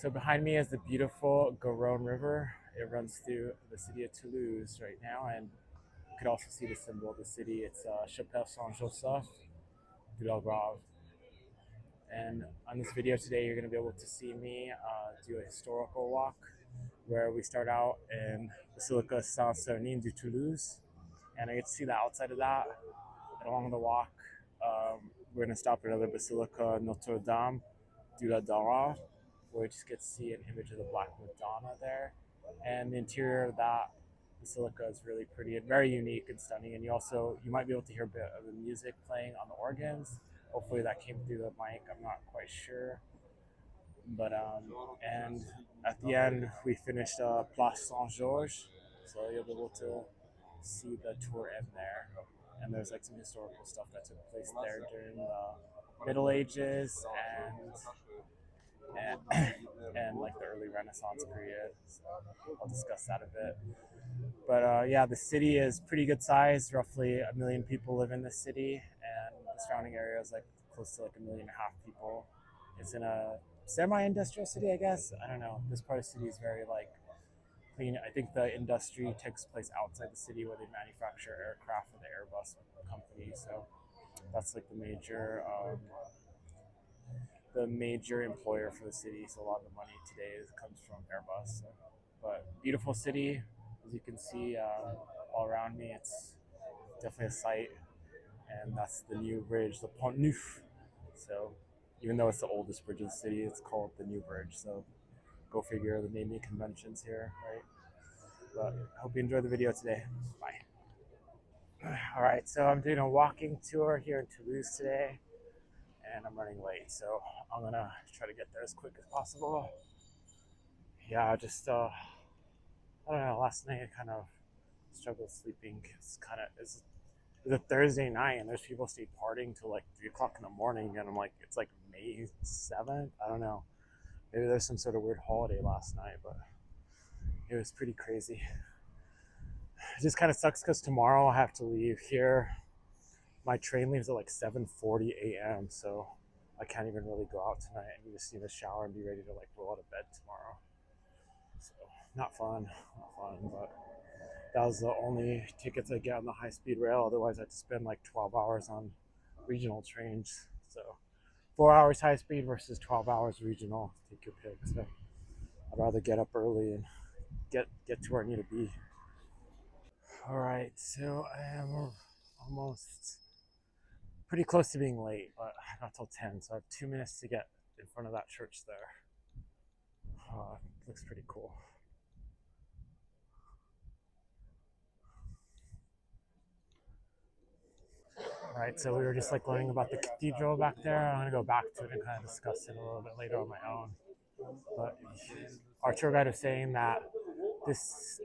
So behind me is the beautiful Garonne River. It runs through the city of Toulouse right now, and you could also see the symbol of the city. It's Chapelle Saint-Joseph de la Grave. And on this video today, you're going to be able to see me do a historical walk where we start out in Basilica Saint-Sernin de Toulouse, and I get to see the outside of that. And along the walk, we're going to stop at another Basilica Notre Dame de la Dara, where we just get to see an image of the Black Madonna there. And the interior of that basilica is really pretty and very unique and stunning. And you might be able to hear a bit of the music playing on the organs. Hopefully that came through the mic. I'm not quite sure. But and at the end we finished Place Saint Georges, so you'll be able to see the tour end there. And there's like some historical stuff that took place there during the Middle Ages and like the early Renaissance period. So I'll discuss that a bit. But yeah, the city is pretty good size. Roughly 1 million people live in the city, and the surrounding area is like close to like 1.5 million people. It's in a semi-industrial city, I guess. I don't know. This part of the city is very like clean. I think the industry takes place outside the city where they manufacture aircraft for the Airbus company. So that's like the major employer for the city. So a lot of the money today comes from Airbus. So, but beautiful city, as you can see all around me. It's definitely a sight, and that's the new bridge, the Pont Neuf. So even though it's the oldest bridge in the city, it's called the New Bridge. So go figure, the naming conventions here, right? But I hope you enjoyed the video today. Bye. All right, so I'm doing a walking tour here in Toulouse today, and I'm running late, so I'm gonna try to get there as quick as possible. Yeah, just I don't know. Last night I kind of struggled sleeping. It's a Thursday night, and there's people still partying till like 3 o'clock in the morning, and I'm like, it's like May 7th. I don't know. Maybe there's some sort of weird holiday last night, but it was pretty crazy. It just kind of sucks because tomorrow I have to leave here. My train leaves at like 7:40 a.m. So I can't even really go out tonight. I just need to shower and be ready to like roll out of bed tomorrow. So not fun, but that was the only tickets I get on the high-speed rail. Otherwise, I had to spend like 12 hours on regional trains. So 4 hours high-speed versus 12 hours regional. Take your pick. So I'd rather get up early and get to where I need to be. All right, so I am almost pretty close to being late, but not till 10, so I have 2 minutes to get in front of that church there. Looks pretty cool. All right, so we were just like learning about the cathedral back there. I'm gonna go back to it and kind of discuss it a little bit later on my own. But our tour guide was saying that this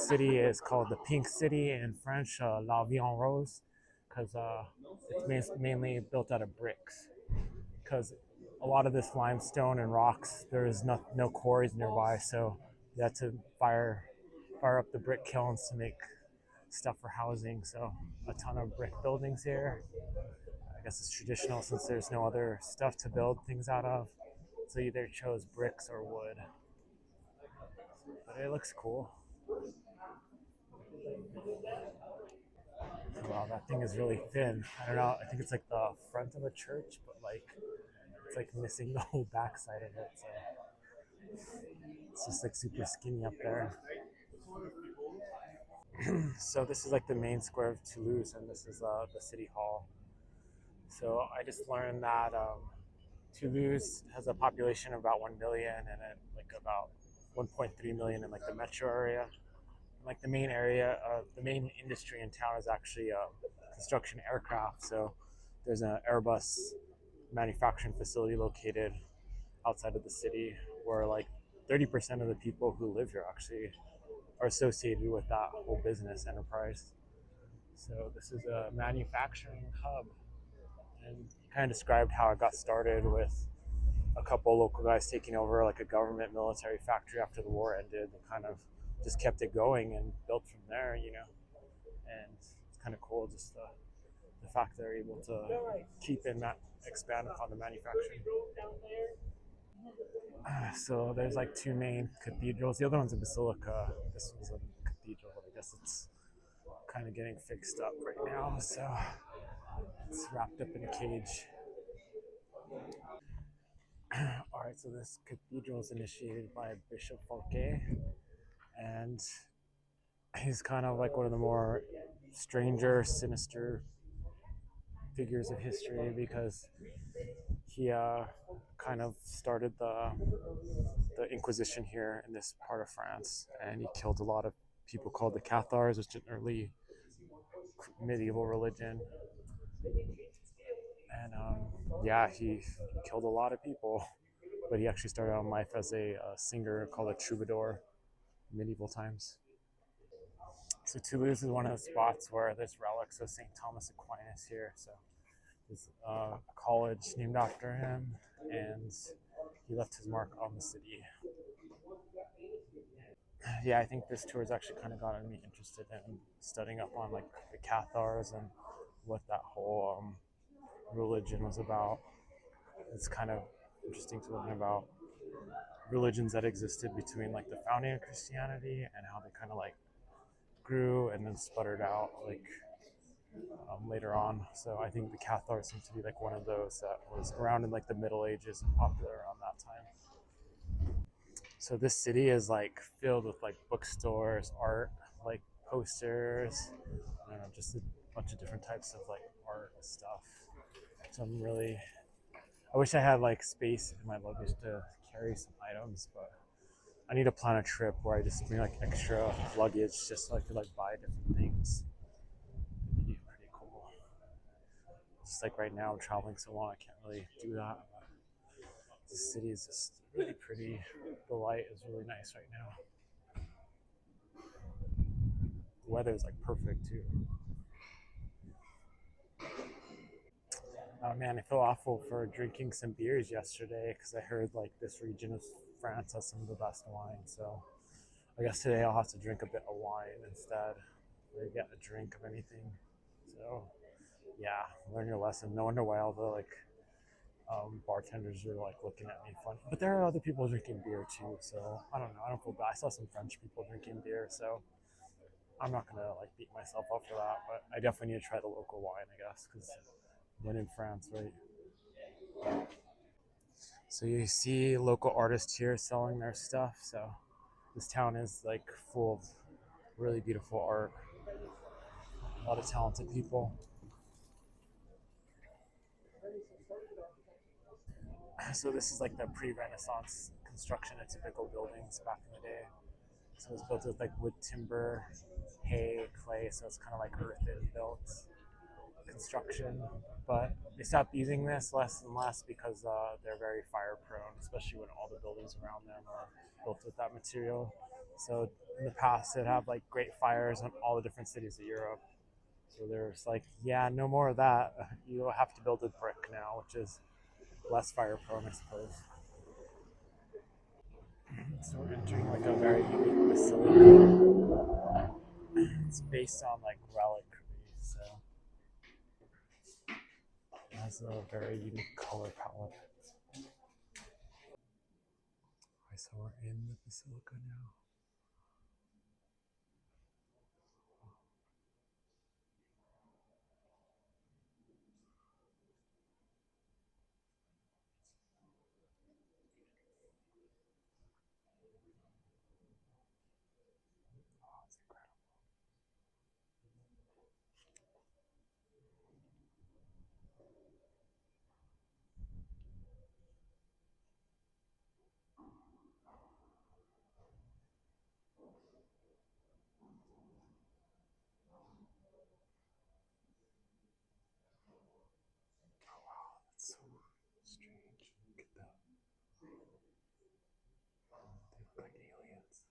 city is called the Pink City in French, La Vie en Rose, because it's mainly built out of bricks. Because a lot of this limestone and rocks, there's no quarries nearby, so you had to fire up the brick kilns to make stuff for housing. So a ton of brick buildings here. I guess it's traditional since there's no other stuff to build things out of. So you either chose bricks or wood. But it looks cool. Wow, that thing is really thin. I don't know. I think it's like the front of a church, but like it's like missing the whole backside of it. So it's just like super skinny up there. So this is like the main square of Toulouse, and this is the city hall. So I just learned that Toulouse has a population of about 1 million, and then like about 1.3 million in like the metro area. And like the main area, the main industry in town is actually construction aircraft. So there's an Airbus manufacturing facility located outside of the city, where like 30% of the people who live here actually are associated with that whole business enterprise. So this is a manufacturing hub, and kind of described how it got started with a couple local guys taking over like a government military factory after the war ended, and kind of just kept it going and built from there, And it's kind of cool just the fact they're able to keep and expand upon the manufacturing. So there's like two main cathedrals. The other one's a basilica. This one's a cathedral, but I guess it's kind of getting fixed up right now. So it's wrapped up in a cage. All right, so this cathedral is initiated by Bishop Fouquet, and he's kind of like one of the more stranger, sinister figures of history because he kind of started the Inquisition here in this part of France, and he killed a lot of people called the Cathars, which is an early medieval religion. And yeah, he killed a lot of people, but he actually started out in life as a singer called a troubadour in medieval times. So Toulouse is one of the spots where there's relics of St. Thomas Aquinas here. So there's a college named after him, and he left his mark on the city. Yeah, I think this tour has actually kind of gotten me interested in studying up on like the Cathars and what that whole religion was about. It's kind of interesting to learn about religions that existed between like the founding of Christianity and how they kind of like grew and then sputtered out like later on. So I think the Cathars seem to be like one of those that was around in like the Middle Ages and popular around that time. So this city is like filled with like bookstores, art, like posters, I don't know, just a bunch of different types of like art stuff. So I'm really, I wish I had like space in my luggage to carry some items, but I need to plan a trip where I just bring like extra luggage just so I could like buy different things. It'd be pretty cool. Just like right now, I'm traveling so long, I can't really do that. But the city is just really pretty. The light is really nice right now. The weather is like perfect too. Oh man, I feel awful for drinking some beers yesterday because I heard like this region of France has some of the best wine. So I guess today I'll have to drink a bit of wine instead, or get a drink of anything. So yeah, learn your lesson. No wonder why all the like bartenders are like looking at me funny. But there are other people drinking beer too. So I don't know. I don't feel bad. I saw some French people drinking beer. So I'm not gonna like beat myself up for that. But I definitely need to try the local wine, I guess, because when in France, right? So you see local artists here selling their stuff. So this town is like full of really beautiful art, a lot of talented people. So this is like the pre-Renaissance construction of typical buildings back in the day. So it's built with like wood, timber, hay, clay. So it's kind of like earthen built construction. But they stopped using this less and less because they're very fire prone, especially when all the buildings around them are built with that material. So in the past, they'd have like great fires in all the different cities of Europe. So there's like, yeah, no more of that. You have to build with brick now, which is less fire prone, I suppose. So we're entering like a very unique basilica. It's based on like reliquary, so it has a very unique color palette. Okay, so we're in the basilica now. Oh, it's incredible. Oh wow, that's so strange. Look at that. They look like aliens.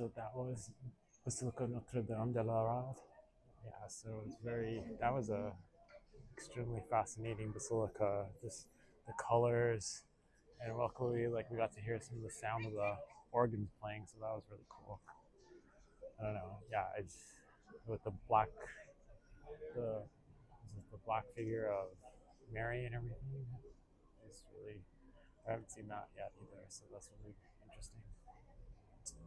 So that was Basilica Notre Dame de la Rade. Yeah, so it's that was a extremely fascinating basilica. Just the colors, and luckily, like we got to hear some of the sound of the organs playing, so that was really cool. I don't know. Yeah, it's with the the black figure of Mary and everything. It's really I haven't seen that yet either, so that's really interesting.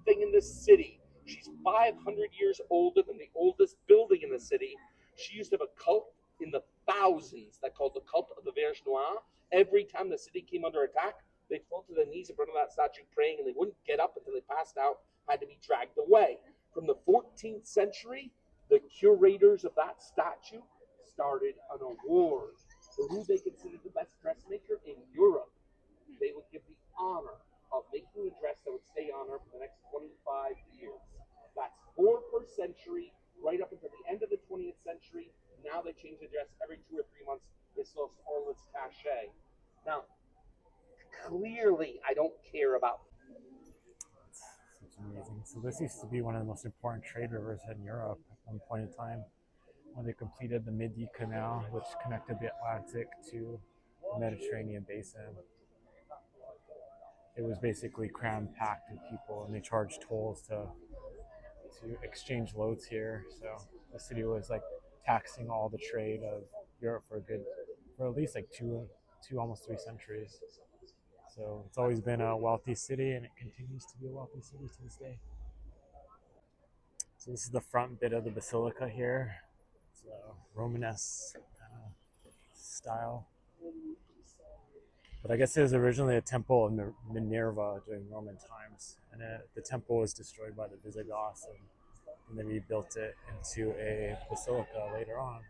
Thing in this city. She's 500 years older than the oldest building in the city. She used to have a cult in the thousands that called the cult of the Vierge Noire. Every time the city came under attack, they'd fall to their knees in front of that statue praying, and they wouldn't get up until they passed out, had to be dragged away. From the 14th century, the curators of that statue started an award for who they considered the best dressmaker in Europe. They would give the honor of making a dress that would stay on her for the next 25 years. That's four per century, right up until the end of the 20th century. Now they change the dress every 2 or 3 months. It's lost all its cachet. Now, clearly, I don't care about. It's amazing. So this used to be one of the most important trade rivers in Europe at one point in time when they completed the Midi Canal, which connected the Atlantic to the Mediterranean basin. It was basically cram packed with people, and they charged tolls to exchange loads here. So the city was like taxing all the trade of Europe for at least like two almost 3 centuries. So it's always been a wealthy city, and it continues to be a wealthy city to this day. So this is the front bit of the basilica here. It's a Romanesque style. But I guess it was originally a temple of Minerva during Roman times, and the temple was destroyed by the Visigoths, and they rebuilt it into a basilica later on.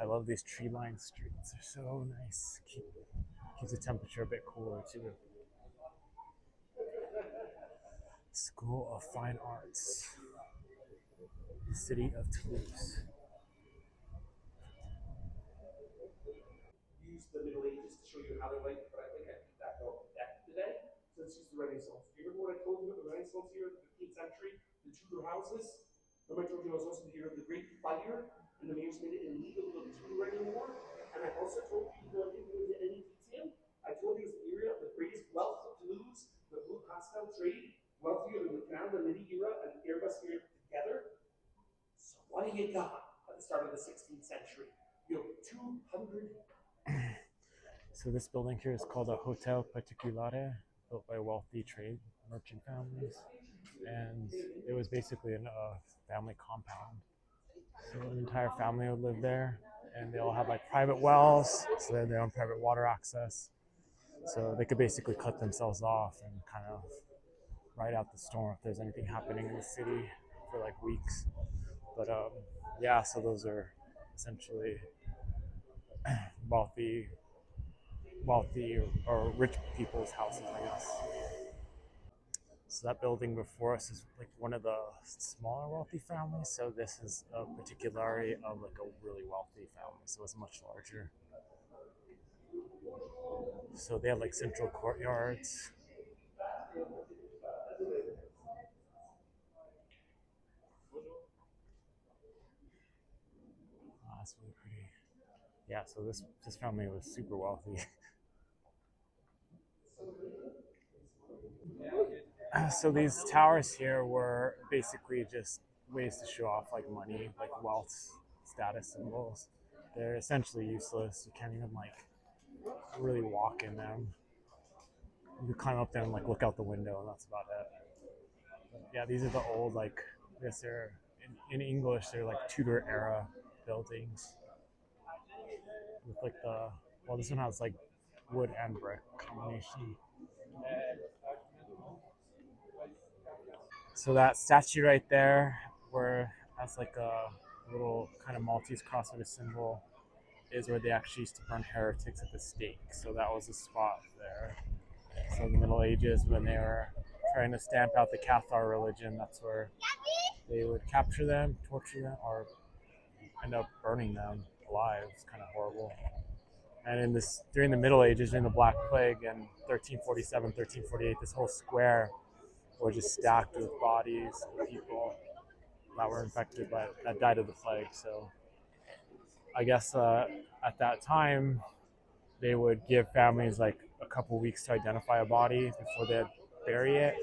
I love these tree-lined streets; they're so nice. Keeps the temperature a bit cooler too. School of Fine Arts, the city of Toulouse. Use the Middle Ages to show you how they like, but I think I keep that going back today. So it's just the Renaissance. Do you remember what I told you about the Renaissance here in the 15th century? The Tudor houses? Remember I told you I was also here of the Great Fire, and the mayors made it illegal to build Tudor anymore? And I also told you, though I didn't go into any detail, I told you it's the area of the greatest wealth of Toulouse, the blue pastel trade, wealthier than the Canal de Midi era and the Airbus era together. So what do you got at the start of the 16th century? You have 200. So this building here is called a Hotel Particulare, built by wealthy trade merchant families, and it was basically a family compound. So an entire family would live there, and they all had like private wells, so they had their own private water access. So they could basically cut themselves off and kind of ride out the storm if there's anything happening in the city for like weeks. But yeah, so those are essentially wealthy or rich people's houses, I guess. So that building before us is like one of the smaller wealthy families. So this is a particularity of like a really wealthy family. So it's much larger. So they have like central courtyards. Oh, that's really pretty. Yeah. So this family was super wealthy. So these towers here were basically just ways to show off like money, like wealth, status symbols. They're essentially useless. You can't even like really walk in them. You climb up there and like look out the window, and that's about it. But yeah, these are the old like I guess they're in English they're like Tudor era buildings with like this one has like wood and brick combination. So that statue right there, where that's like a little kind of Maltese cross with a symbol, is where they actually used to burn heretics at the stake. So that was a spot there. So in the Middle Ages, when they were trying to stamp out the Cathar religion, that's where they would capture them, torture them, or end up burning them alive. It's kind of horrible. And during the Middle Ages, during the Black Plague in 1347, 1348, this whole square were just stacked with bodies of people that were infected by that died of the plague. So I guess at that time they would give families like a couple weeks to identify a body before they'd bury it,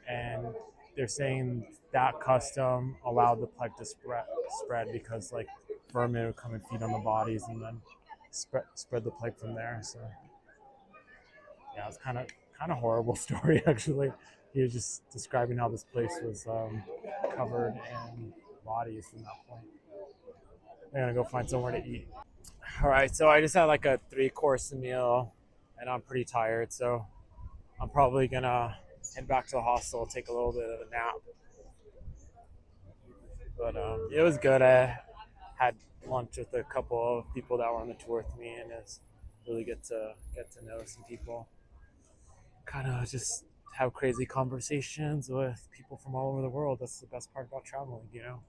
and they're saying that custom allowed the plague to spread because like vermin would come and feed on the bodies and then spread the plague from there. So yeah, it's kind of horrible story actually. He was just describing how this place was covered in bodies from that point. I'm gonna go find somewhere to eat. All right, so I just had like a 3-course meal, and I'm pretty tired, so I'm probably gonna head back to the hostel, take a little bit of a nap. But it was good. I had lunch with a couple of people that were on the tour with me, and it's really good to get to know some people. Kind of just have crazy conversations with people from all over the world. That's the best part about traveling, you know.